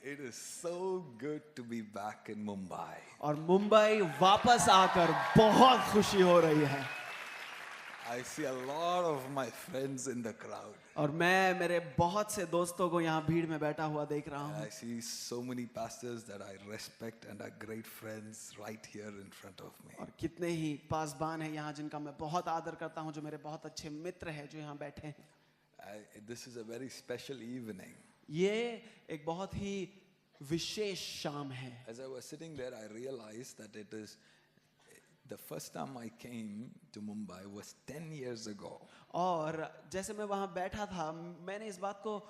It is so good to be back in Mumbai. और मुंबई वापस आकर बहुत खुशी हो रही है. I see a lot of my friends in the crowd. और मैं मेरे बहुत से दोस्तों को यहाँ भीड़ में बैठा हुआ देख रहा And हूँ. I see so many pastors that I respect and are great friends right here in front of me. और कितने ही पासबान हैं यहाँ जिनका मैं बहुत आदर करता हूँ, जो मेरे बहुत अच्छे मित्र हैं जो यहाँ बैठे हैं. This is a very special evening. ये एक बहुत ही विशेष शाम है. As I was sitting there, I realized that it is the first time I came to Mumbai was 10 years ago. और जैसे मैं वहाँ बैठा था, मैंने इस बात को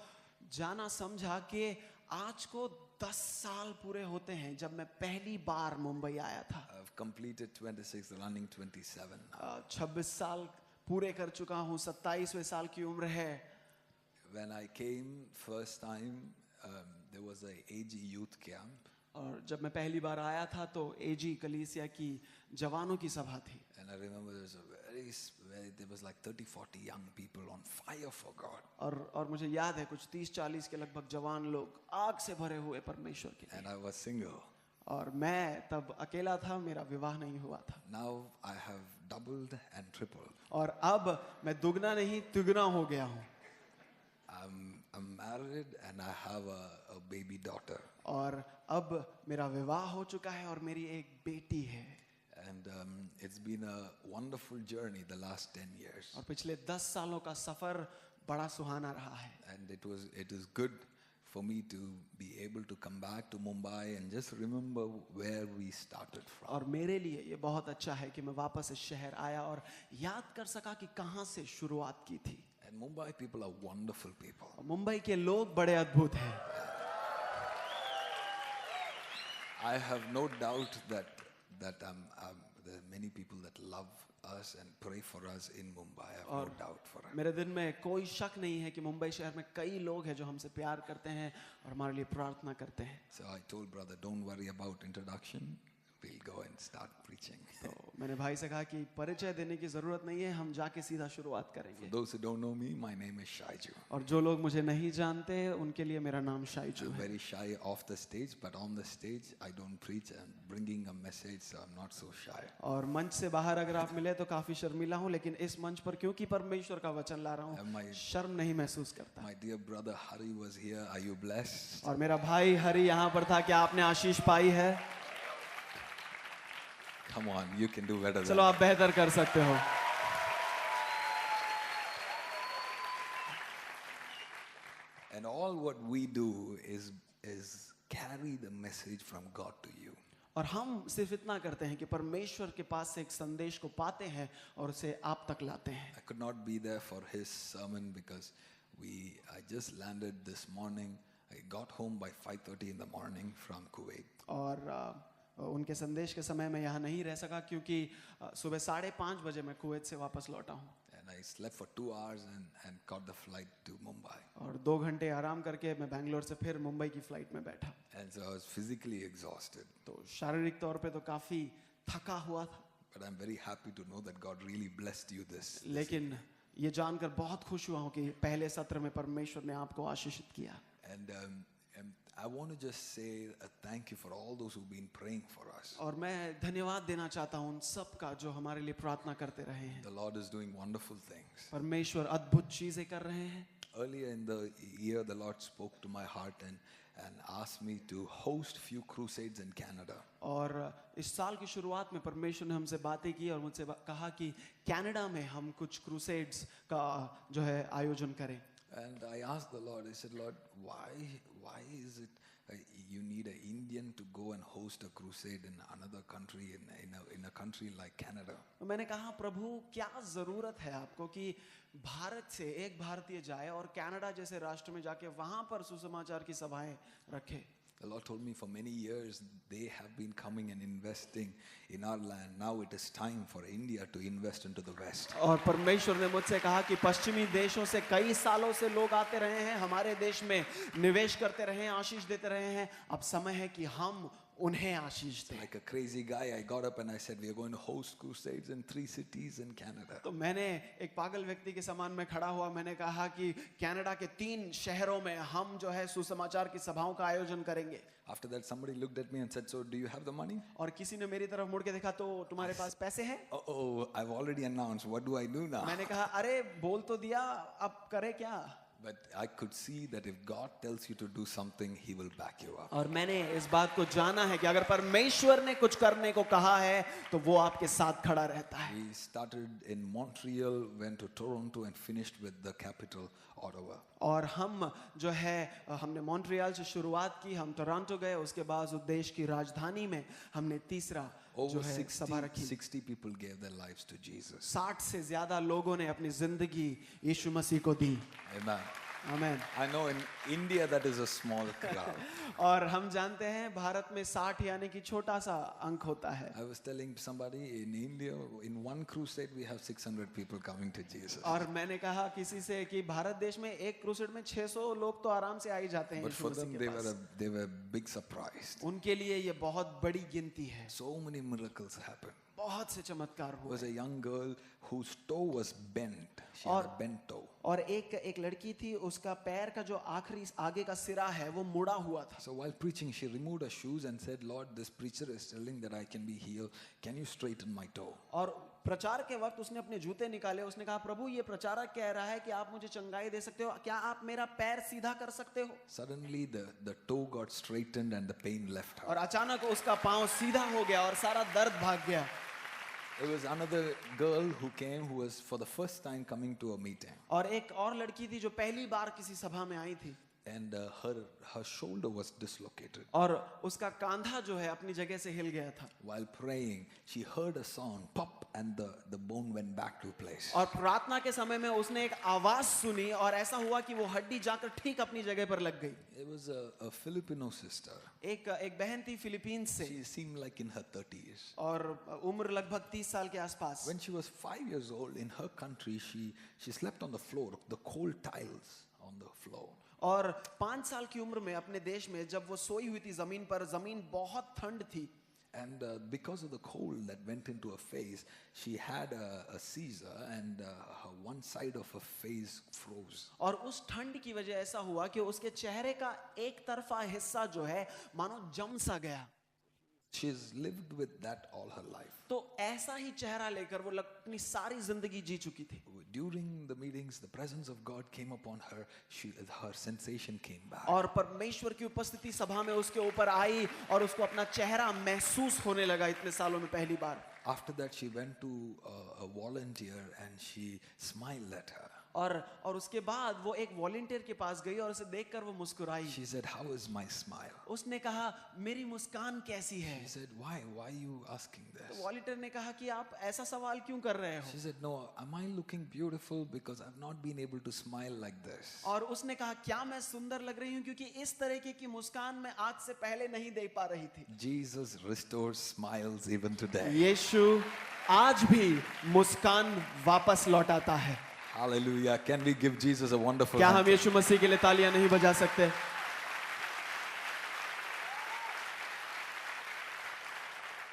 जाना समझा कि आज को 10 साल पूरे होते हैं जब मैं पहली बार मुंबई आया था. I've completed 26, running 27 now. 26 साल पूरे कर चुका हूँ, 27वें साल की उम्र है. When I came first time, there was a AG youth camp. और जब मैं पहली बार आया था तो एजी कलीसिया की जवानों की सभा थी. And I remember there was like 30-40 young people on fire for God. और मुझे याद है कुछ 30-40 के लगभग जवान लोग आग से भरे हुए परमेश्वर के. And I was single. और मैं तब अकेला था, मेरा विवाह नहीं हुआ था. Now I have doubled and tripled. और अब मैं दुगना नहीं तिगुना हो गया हूँ. I'm married and I have a baby daughter. और अब मेरा विवाह हो चुका है और मेरी एक बेटी है. And it's been a wonderful journey the last 10 years. और पिछले 10 सालों का सफर बड़ा सुहाना रहा है. And it is good for me to be able to come back to Mumbai and just remember where we started from. और मेरे लिए ये बहुत अच्छा है कि मैं वापस इस शहर आया और याद कर सका कि कहाँ से शुरुआत की थी. And Mumbai people are wonderful people. Mumbai के लोग बड़े अद्भुत हैं. I have no doubt that there are many people that love us and pray for us in Mumbai. I have no doubt for it. मेरे दिल में कोई शक नहीं है कि मुंबई शहर में कई लोग हैं जो हमसे प्यार करते हैं और हमारे लिए प्रार्थना करते हैं. So I told brother, don't worry about introduction. We'll go and start preaching. तो मैंने भाई से कहा कि परिचय देने की जरूरत नहीं है, हम जाके सीधा शुरुआत करेंगे. For those who don't know me, my name is Shaiju. और जो लोग मुझे नहीं जानते उनके लिए मेरा नाम शाइजू I'm है. very shy off the stage, but on the stage I don't preach. I'm bringing a message, so I'm not so shy. और मंच से बाहर अगर आप मिले तो काफी शर्मिला हूँ, लेकिन इस मंच पर क्योंकि परमेश्वर का वचन ला रहा हूँ, शर्म नहीं महसूस करता. My dear brother Hari was here. Are you blessed? और मेरा भाई हरि यहाँ पर था. क्या आपने आशीष पाई है? Come on, you can do better than चलो आप बेहतर कर सकते हो. And all what we do is carry the message from God to you. और हम सिर्फ इतना करते हैं कि परमेश्वर के पास से एक संदेश को पाते हैं और उसे आप तक लाते हैं. I could not be there for his sermon because I just landed this morning. I got home by 5:30 in the morning from Kuwait. और उनके संदेश के समय मैं यहाँ नहीं रह सका क्योंकि सुबह 5:30 बजे मैं कुवैत से वापस लौटा हूँ. And I slept for 2 hours and caught the flight to Mumbai. और 2 घंटे आराम करके मैं बेंगलोर से फिर मुंबई की फ्लाइट में बैठा. And so I was physically exhausted. तो शारीरिक तौर पे तो काफी थका हुआ था. But I'm very happy to know that God really blessed you this. लेकिन ये जानकर बहुत खुश हुआ हूँ कि पहले सत्र में परमेश्वर ने आपको आशीषित किया. And I want to just say a thank you for all those who've been praying for us. और मैं धन्यवाद देना चाहता हूँ उन सब का जो हमारे लिए प्रार्थना करते रहे हैं. The Lord is doing wonderful things. परमेश्वर अद्भुत चीजें कर रहे हैं. Earlier in the year, the Lord spoke to my heart and asked me to host few crusades in Canada. और इस साल की शुरुआत में परमेश्वर ने हमसे बातें की और मुझसे कहा कि कनाडा में हम कुछ क्रूसेड्स का जो है आयोजन करें. And I asked the Lord, I said, Lord, why is it you need an Indian to go and host a crusade in another country, in a country like Canada? मैंने कहा प्रभु क्या जरूरत है आपको कि भारत से एक भारतीय जाए और कनाडा जैसे राष्ट्र में जाके वहां पर सुसमाचार की सभाएं रखे. The Lord told me for many years they have been coming and investing in our land. Now it is time for India to invest into the West. और परमेश्वर ने मुझसे कहा कि पश्चिमी देशों से कई सालों से लोग आते रहे हैं, हमारे देश में निवेश करते रहे हैं, आशीष देते रहे हैं. अब समय है कि हम उन्हें आशीष दे। Like a crazy guy, I got up and I said, we are going to host crusades in 3 cities in Canada. तो मैंने एक पागल व्यक्ति के समान में खड़ा हुआ, मैंने कहा कि कनाडा के 3 शहरों में हम जो है सुसमाचार की सभाओं का आयोजन करेंगे। After that, somebody looked at me and said, so do you have the money? और किसी ने मेरी तरफ मुड़ के देखा, तो तुम्हारे पास पैसे हैं? Oh, I've already announced. What do I do now? मैंने कहा अरे बोल तो दिया, अब करे क्या? But I could see that if God tells you to do something, He will back you up. और मैंने इस बात को जाना है कि अगर परमेश्वर ने कुछ करने को कहा है तो वो आपके साथ खड़ा रहता है। We started in Montreal, went to Toronto and finished with the capital, Ottawa. और हम जो है हमने मॉन्ट्रियल से शुरुआत की, हम टोरंटो गए, उसके बाद उस देश की राजधानी में हमने तीसरा जो Over है सभा रखी। 60 people gave their lives to Jesus. 60 से ज्यादा लोगों ने अपनी जिंदगी यीशु मसीह को दी। Amen. आमीन। I know in India that is a small crowd. और हम जानते हैं भारत में 60 यानी कि छोटा सा अंक होता है। I was telling somebody in India, in one crusade we have 600 people coming to Jesus. और मैंने कहा किसी से कि भारत देश में एक क्रूसेड में 600 लोग तो आराम से आ ही जाते हैं But Yeshu for Masih them के पास। they were big surprised. उनके लिए ये बहुत बड़ी गिनती है। So many miracles happened. बहुत से चमत्कार There हुए। was a young girl whose toe was bent. She had a bent toe. और एक लड़की थी, उसका पैर का जो आखिरी आगे का सिरा है वो मुड़ा हुआ था। So while preaching, she removed her shoes and said, Lord, this preacher is telling that I can be healed. Can you straighten my toe? और प्रचार के वक्त उसने अपने जूते निकाले, उसने कहा प्रभु ये प्रचारक कह रहा है कि आप मुझे चंगाई दे सकते हो, क्या आप मेरा पैर सीधा कर सकते हो? Suddenly the toe got straightened and the pain left her. और अचानक उसका पांव सीधा हो गया और सारा दर्द भाग गया। There was another girl who came who was for the first time coming to a meeting. और एक और लड़की थी जो पहली बार किसी सभा में आई थी। And her shoulder was dislocated. और उसका कांधा जो है अपनी जगह से हिल गया था। While praying, she heard a sound pop and the bone went back to place. और प्रार्थना के समय में उसने एक आवाज सुनी और ऐसा हुआ कि वो हड्डी जाकर ठीक अपनी जगह पर लग गई। It was a Filipino sister. एक बहन थी फिलीपींस से She seemed like in her 30s. और उम्र लगभग 30 साल के आसपास। When she was 5 years old, in her country, she slept on the floor, the cold tiles on the floor. और 5 साल की उम्र में अपने देश में जब वो सोई हुई थी जमीन पर, जमीन बहुत ठंड थी। And because of the cold that went into her face, she had a seizure and her one side of her face froze. और उस ठंड की वजह ऐसा हुआ कि उसके चेहरे का एक तरफा हिस्सा जो है मानो जम सा गया। She's lived with that all her life. तो ऐसा ही चेहरा लेकर वो अपनी सारी जिंदगी जी चुकी थी। During the meetings, the presence of God came upon her. Her sensation came back. और परमेश्वर की उपस्थिति सभा में उसके ऊपर आई और उसको अपना चेहरा महसूस होने लगा इतने सालों में पहली बार। After that, she went to a volunteer and she smiled at her. और उसके बाद वो एक वॉलंटियर के पास गई और उसे देखकर वो मुस्कुराई। She said, "How is my smile?" उसने कहा मेरी मुस्कान कैसी है? She said, "Why? Why are you asking तो this?" वॉलंटियर ने कहा कि आप ऐसा सवाल क्यों कर रहे हो? She said, "No, am I looking beautiful because I've not been able to smile like this?" और उसने कहा क्या मैं सुंदर लग रही हूँ क्योंकि इस तरीके की मुस्कान मैं आज से पहले नहीं दे पा रही थी। Jesus restores smiles even today. यीशु आज भी मुस्कान वापस लौटाता है। Hallelujah. Can we give Jesus a wonderful क्या hand? हम यीशु मसीह के लिए तालियां नहीं बजा सकते?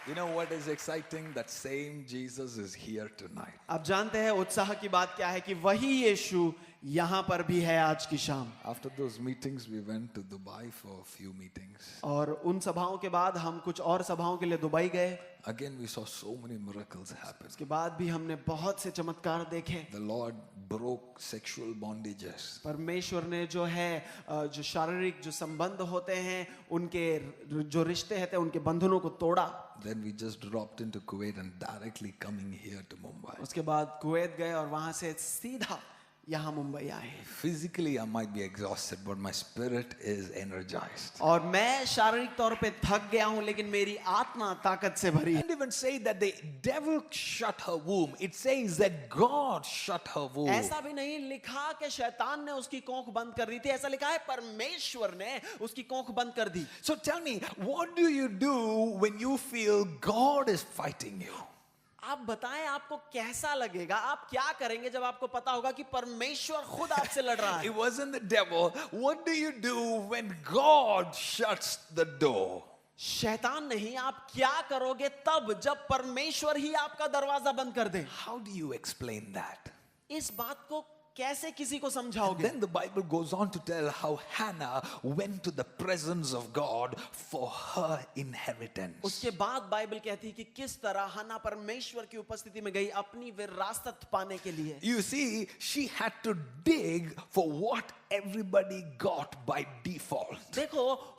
You know what is exciting? That same Jesus is here tonight. आप जानते हैं उत्साह की बात क्या है कि वही यीशु यहाँ पर भी है आज की शाम। After those meetings, we went to Dubai for a few meetings. और उन सभाओं के बाद हम कुछ और सभाओं के लिए दुबई गए। Again, we saw so many miracles happen. उसके बाद भी हमने बहुत से चमत्कार देखे। The Lord broke sexual bondages. परमेश्वर ने जो है जो शारीरिक जो संबंध होते हैं उनके जो रिश्ते हैं उनके बंधनों को तोड़ा। Then we just dropped into Kuwait and directly coming here to Mumbai. उसके बाद कुवैत गए और वहां से सीधा यहाँ मुंबई आए। Physically, I might be exhausted, but my spirit is energized. और मैं शारीरिक तौर पे थक गया हूँ लेकिन मेरी आत्मा ताकत से भरी है। It didn't even say that the devil shut her womb. It says that God shut her womb. ऐसा भी नहीं लिखा कि शैतान ने उसकी कोंख बंद कर दी थी, ऐसा लिखा है परमेश्वर ने उसकी कोंख बंद कर दी। So tell me, what do you do when you feel God is fighting you? आप बताएं आपको कैसा लगेगा, आप क्या करेंगे जब आपको पता होगा कि परमेश्वर खुद आपसे लड़ रहा है? It wasn't the devil. What do you do when God shuts the door? शैतान नहीं, आप क्या करोगे तब जब परमेश्वर ही आपका दरवाजा बंद कर दे? How do you explain that? इस बात को कैसे किसी को समझाओगे? Then the Bible goes on to tell how Hannah went to the presence of God for her inheritance. उसके बाद बाइबल कहती है कि किस तरह हन्ना परमेश्वर की उपस्थिति में गई अपनी विरासत पाने के लिए। You see, she had to dig for what everybody got by default. देखो,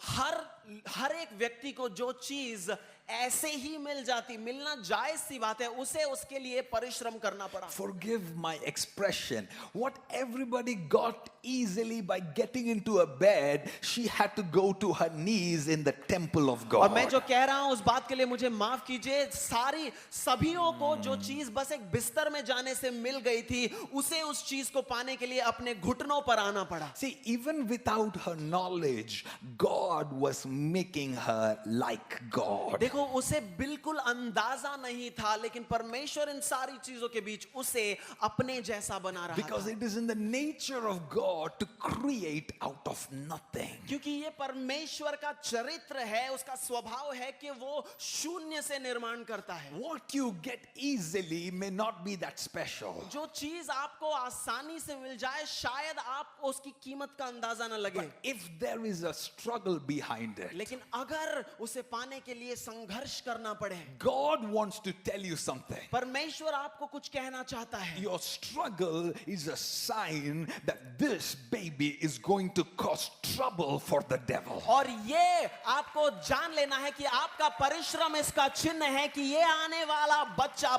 हर एक व्यक्ति को जो चीज ऐसे ही मिल जाती, मिलना जायज सी बात है, उसे उसके लिए परिश्रम करना पड़ा। Forgive my expression. What everybody got easily by getting into a bed, she had to go to her knees in the temple of God. और मैं जो कह रहा हूं उस बात के लिए मुझे माफ कीजिए, सभियों को जो चीज बस एक बिस्तर में जाने से मिल गई थी, उसे उस चीज को पाने के लिए अपने घुटनों पर आना पड़ा। See, even without her knowledge, God was making her like God. देखो, उसे बिल्कुल अंदाजा नहीं था, लेकिन परमेश्वर इन सारी चीजों के बीच उसे अपने जैसा बना रहा Because था। it is in the nature of God to create out of nothing. क्योंकि ये परमेश्वर का चरित्र है, उसका स्वभाव है कि वो शून्य से निर्माण करता है। What you get easily may not be that special. जो चीज आपको आसानी से मिल जाए, शायद आपको उसकी कीमत का अंदाजा न लगे, But if there is a struggle behind it, लेकिन अगर उसे पाने के लिए संघर्ष करना पड़े, God wants to tell you something. परमेश्वर आपको कुछ कहना चाहता है। Your struggle is a sign that this baby is going to cause trouble for the devil. और ये आपको जान लेना है कि आपका परिश्रम इसका चिन्ह है कि ये आने वाला बच्चा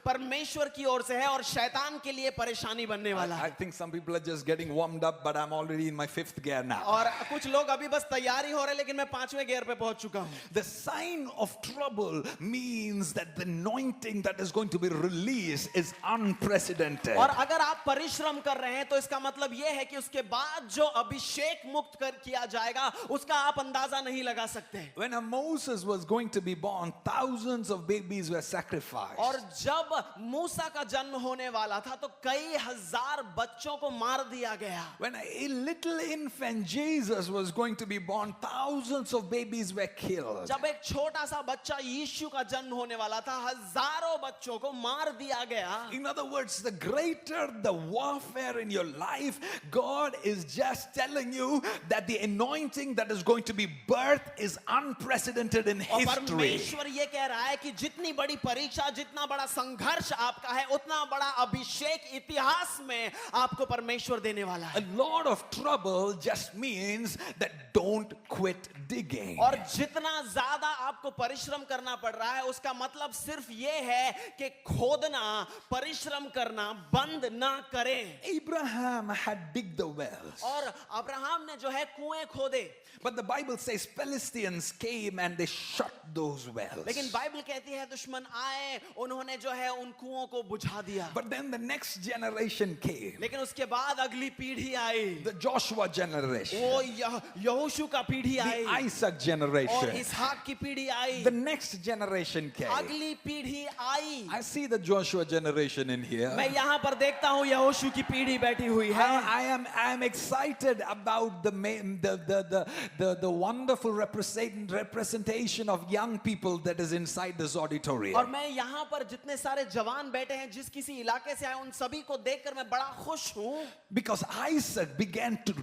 परमेश्वर की ओर से है और शैतान के लिए परेशानी बनने वाला I है। think some people are just getting warmed up, but I'm already in my 5th gear now. और कुछ लोग अभी बस तैयारी हो रहे, लेकिन मैं 5वें गियर पे पहुंच चुका हूं। The sign of trouble means that the anointing that is going to be released is unprecedented. और अगर आप परिश्रम कर रहे हैं तो इसका मतलब यह है कि उसके बाद जो अभिषेक मुक्त किया जाएगा उसका आप अंदाजा नहीं लगा सकते। When Moses was going to be born, thousands of babies were sacrificed. और जब मूसा का जन्म होने वाला था तो कई हजार बच्चों को मार दिया गया। When a little infant Jesus was going to be born, thousands of babies were killed. जब एक छोटा सा बच्चा यीशु का जन्म होने वाला था, हजारों बच्चों को मार दिया गया। In other words, the greater the warfare in your life, God is just telling you that the anointing that is going to be birthed is unprecedented in और history. परमेश्वर ये कह रहा है कि जितनी बड़ी परीक्षा, जितना बड़ा संघर्ष आपका है, उतना बड़ा अभिषेक इतिहास में आपको परमेश्वर देने वाला है। A lot of trouble just means that don't quit digging. और जितना ज्यादा आपको परिश्रम करना पड़ रहा है, उसका मतलब सिर्फ ये है कि खोदना, परिश्रम करना बंद ना करें। Abraham had digged the wells. और अब्राहम ने जो है कुएं खोदे, But the Bible says Philistines came and they shut those wells. लेकिन बाइबल कहती है दुश्मन आए, उन्होंने जो है उन कुओं को बुझा दिया। But then the next generation came. लेकिन उसके बाद अगली पीढ़ी आई, The Joshua generation. वो यहोशू का पीढ़ी The आई Isaac और generation. इसहाक की पीढ़ी आई, The next generation came. अगली पीढ़ी आई। I see the Joshua generation in here. मैं यहाँ पर देखता हूँ यहोशू की पीढ़ी बैठी हुई है। I am excited about the wonderful representation of young people that is inside this auditorium. और मैं यहाँ पर जितने सारे जवान बैठे हैं, जिस किसी इलाके से आए, उन सभी को देखकर मैं बड़ा खुश हूँ। Because Isaac began to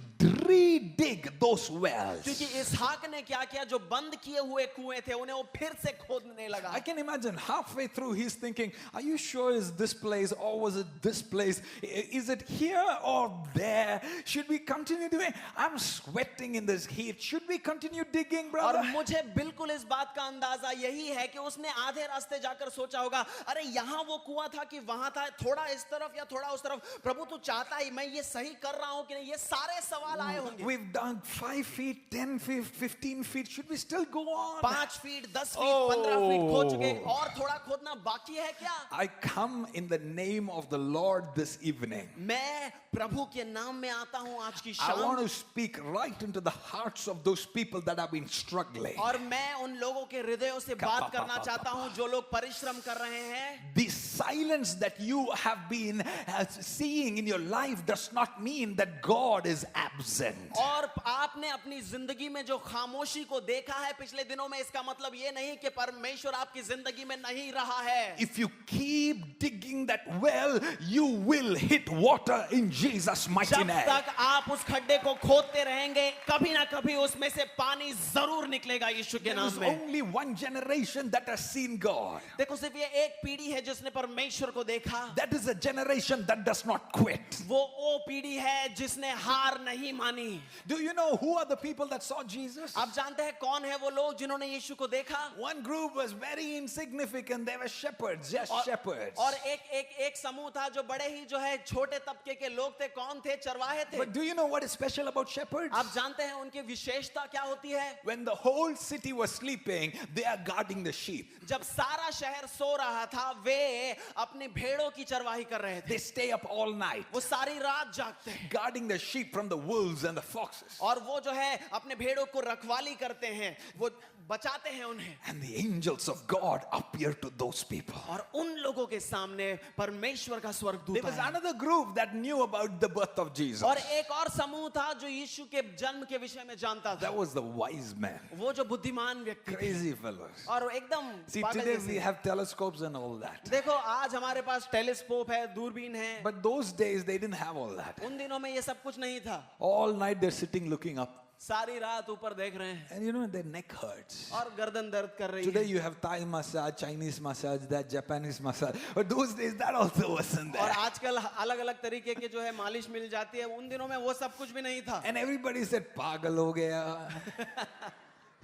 re-dig those wells. क्योंकि इसहाक ने क्या किया, जो बंद किए हुए कुएं थे उन्हें वो फिर से खोदने लगा। I can imagine halfway through he's thinking, are you sure is this place or was it this place? Is it here or there? Should we continue doing? I'm sweating in this heat. Should we continue digging, brother? और मुझे बिल्कुल इस बात का अंदाजा यही है कि उसने आधे रास्ते जाकर सोचा होगा, अरे यहाँ वो कुआं था कि वहां था, थोड़ा इस तरफ या थोड़ा उस तरफ, प्रभु तू चाहता है मैं ये सही कर रहा हूं कि नहीं, ये सारे सवाल आए होंगे। We've done 5 feet, 10 feet, 15 feet. Should we still go on? 5 feet, 10 feet, 15 feet खोद चुके, और थोड़ा खोदना बाकी है क्या? I come in the name of the Lord this evening. मैं प्रभु के नाम में आता हूं आज की I want शाम, to speak right into the hearts of those people that have been struggling. और मैं उन लोगों के हृदयों से बात करना चाहता हूं जो लोग परिश्रम कर रहे हैं। The silence that you have been seeing in your life does not mean that God is absent. और आपने अपनी जिंदगी में जो खामोशी को देखा है पिछले दिनों में, इसका मतलब ये नहीं कि परमेश्वर आपकी जिंदगी में नहीं रहा है। If you keep digging that well, you will hit water in Jesus' mighty जब name. तक आप उस खड्डे को खोदते रहेंगे, कभी ना कभी उसमें से पानी जरूर निकलेगा यीशु के There is नाम में। only one generation that has seen God. देखो सिर्फ ये एक पीढ़ी है जिसने परमेश्वर को देखा। That is a generation that does not quit. वो पीढ़ी है जिसने हार नहीं मानी। Do you know who are the people that saw Jesus? आप जानते हैं कौन है वो लोग जिन्होंने यीशु को देखा? One group was very insignificant. They were shepherds, just shepherds. और एक समूह था जो बड़े ही जो है छोटे तबके के लोग थे। कौन थे? चरवाहे थे। But do you know what is special about shepherds? आप जानते हैं उनकी विशेषता क्या होती है? When the whole city was sleeping, they are guarding the sheep. जब सारा शहर सो रहा था, वे अपनी भेड़ों की चरवाही कर रहे थे। They stay up all night, वो सारी रात जागते हैं guarding the sheep from the wolves and the foxes. और वो जो है अपने भेड़ों को रखवाली करते हैं, वो बचाते हैं उन्हें। And the angels of God appear to those people. और उन लोगों के सामने परमेश्वर का स्वर्गदूत There was आया। another group that knew about the birth of Jesus. और एक और समूह था जो यीशु के जन्म के विषय में जानता था। That was the wise man. वो जो बुद्धिमान व्यक्ति थे Crazy fellows. और एकदम See, पागल today जैसे। we have telescopes and all that. देखो आज हमारे पास टेलीस्कोप है, दूरबीन है। But those days they didn't have all that. उन दिनों में ये सब कुछ नहीं था। All night they're sitting looking up. सारी रात ऊपर देख रहे हैं And you know, their neck hurts. और गर्दन दर्द कर रही Today है। you have Thai massage, Chinese massage, that Japanese massage. But those days that also wasn't और there. आजकल अलग-अलग तरीके के जो है मालिश मिल जाती है। उन दिनों में वो सब कुछ भी नहीं था। And everybody said, Pagal ho gaya.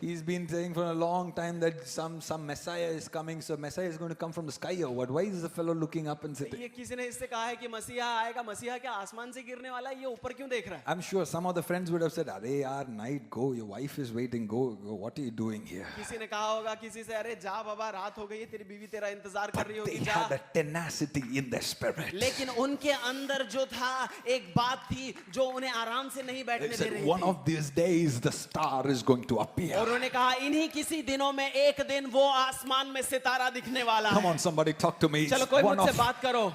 He's been saying for a long time that some Messiah is coming. So Messiah is going to come from the sky or what? Why is the fellow looking up and sitting? ये किसी ने इससे कहा है कि मसीहा आएगा। मसीहा क्या आसमान से गिरने वाला है? ये ऊपर क्यों देख रहा है? I'm sure some of the friends would have said, Are yaar, night, go. Your wife is waiting. Go. What are you doing here? किसी ने कहा होगा किसी से, अरे जा बाबा, रात हो गई है, तेरी बीवी तेरा इंतजार कर But रही they होगी, had जा। a tenacity in their spirit. लेकिन उनके अंदर जो था एक बात थी जो उन्हें आराम से नहीं They बैठने दे said, रही one थी। of these days the star is going to appear. और उन्होंने कहा इन्हीं किसी दिनों में एक दिन वो आसमान में सितारा दिखने वाला Come है। on, somebody talk to me. चलो It's कोई one मुझसे of- बात करो।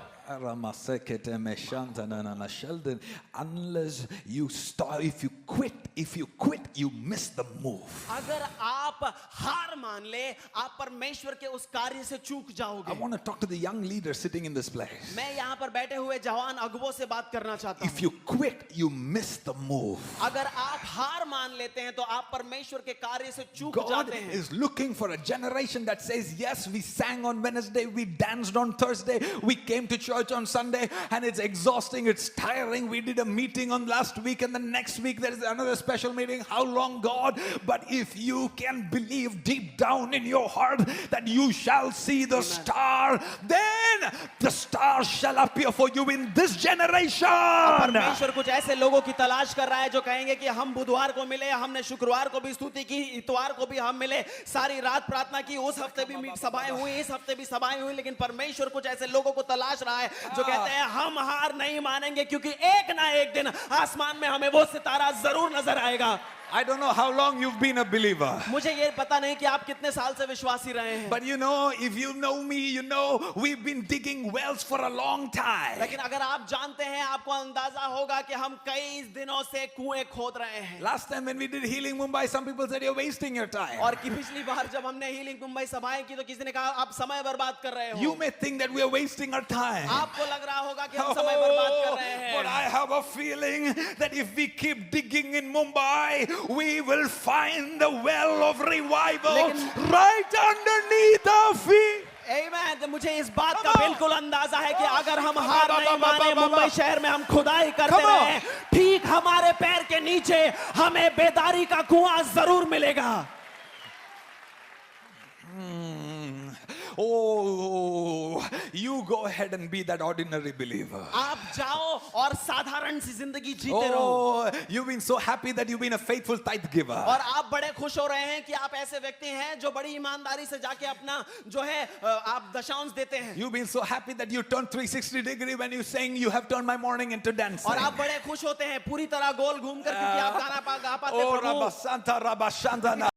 Unless you start, if you quit, you miss the move. अगर आप हार मान ले, आप परमेश्वर के उस कार्य से चूक I जाओगे। want to talk to the young leaders sitting in this place. मैं यहाँ पर बैठे हुए जवान अगुवों से बात करना चाहता If हूँ। you quit, you miss the move. अगर आप हार मान लेते हैं तो आप परमेश्वर के कार्य से चूक God जाते हैं। is looking for a generation that says, yes, we sang on Wednesday, we danced on Thursday, we came to church on Sunday, and it's exhausting, it's tiring. We did a meeting on last week, and the next week there's another special meeting. How long, God? But if you can believe deep down in your heart that you shall see the star, then the star shall appear for you in this generation. परमेश्वर कुछ ऐसे लोगों की तलाश कर रहा है जो कहेंगे कि हम बुधवार को मिले, हमने शुक्रवार को भी स्तुति की, इतवार को भी हम मिले, सारी रात प्रार्थना की, उस हफ्ते भी सभाएं हुई, इस हफ्ते भी सभाएं हुई, लेकिन परमेश्वर कुछ ऐसे लोगों को तलाश रहा है जो कहते हैं हम हार नहीं मानेंगे क्योंकि एक ना एक दिन आसमान में हमें वो सितारा जरूर नजर आएगा। I don't know how long you've been a believer. मुझे ये पता नहीं कि आप कितने साल से विश्वासी रहे हैं, But you know, if you know me, you know we've been digging wells for a long time. लेकिन अगर आप जानते हैं, आपको अंदाजा होगा कि हम कई दिनों से कुएं खोद रहे हैं। Last time when we did Healing Mumbai, some people said you're wasting your time. और कि पिछली बार जब हमने हीलिंग मुंबई सभाएं की तो किसी ने कहा आप समय बर्बाद कर रहे हो। You may think that we are wasting our time. आपको लग रहा होगा कि हम समय बर्बाद कर रहे But I हैं, have a feeling that if we keep digging in Mumbai, we will find the well of revival right underneath our feet. Amen। तो मुझे इस बात का बिल्कुल अंदाजा है कि अगर हम हार नहीं माने, मुंबई शहर में हम खुदाई करते रहे, ठीक हमारे पैर के नीचे हमें बेदारी का कुआं जरूर मिलेगा। Oh, you go ahead and be that ordinary believer. आप जाओ और साधारण सी जिंदगी जीते रहो। Oh, you've been so happy that you've been a faithful tithe giver. और आप बड़े खुश हो रहे हैं कि आप ऐसे व्यक्ति हैं जो बड़ी ईमानदारी से जाके अपना जो है आप दशांश देते हैं। You've been so happy that you turned 360 degree when you saying you have turned my morning into dancing. और आप बड़े खुश होते हैं पूरी तरह गोल घूमकर क्योंकि आप गाना गा पाते Oh, प्रभु। Rabasanta, Rabashantana.